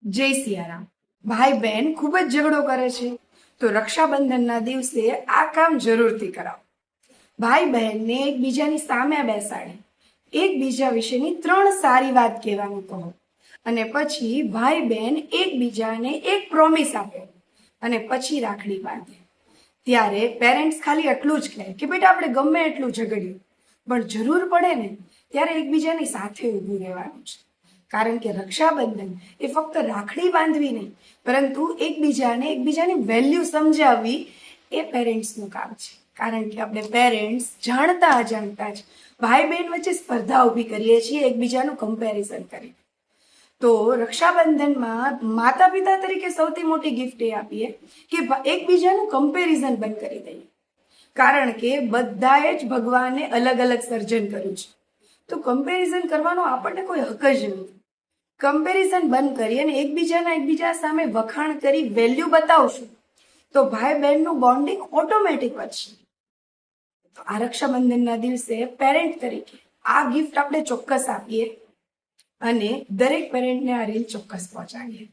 જય સિયારામ। ભાઈ બહેન ખૂબ જ ઝઘડો કરે છે તો રક્ષાબંધનના દિવસે આ કામ જરૂરથી કરાવો। ભાઈ બહેનને એકબીજાની સામે બેસાડી એકબીજા વિશેની 3 સારી વાત કહેવાનું કહો અને પછી ભાઈ બહેન એકબીજાને એક પ્રોમિસ આપે અને પછી રાખડી બાંધે। ત્યારે પેરેન્ટ્સ ખાલી એટલું જ કહે કે બેટા આપણે ગમે એટલું ઝઘડ્યું પણ જરૂર પડે ને ત્યારે એકબીજાની સાથે ઊભું રહેવાનું છે। કારણ કે રક્ષાબંધન એ ફક્ત રાખડી બાંધવી નહીં પરંતુ એકબીજાની વેલ્યુ સમજાવવી એ પેરેન્ટ્સનું કામ છે। કારણ કે આપણે પેરેન્ટ્સ જાણતા અજાણતા જ ભાઈ બહેન વચ્ચે સ્પર્ધા ઊભી કરીએ છીએ એકબીજાનું કમ્પેરિઝન કરીને। તો રક્ષાબંધનમાં માતા પિતા તરીકે સૌથી મોટી ગિફ્ટ એ આપીએ કે એકબીજાનું કમ્પેરિઝન બંધ કરી દઈએ। કારણ કે બધાએ જ ભગવાને અલગ અલગ સર્જન કર્યું છે તો કમ્પેરિઝન કરવાનો આપણને કોઈ હક જ નથી। કમ્પેરિઝન બંધ કરી અને એકબીજા સામે વખાણ કરી વેલ્યુ બતાવશું તો ભાઈ બહેનનું બોન્ડિંગ ઓટોમેટિક વધશે। તો આ રક્ષાબંધનના દિવસે પેરેન્ટ તરીકે આ ગિફ્ટ આપણે ચોક્કસ આપીએ અને દરેક પેરેન્ટને આ રીલ ચોક્કસ પહોંચાડીએ।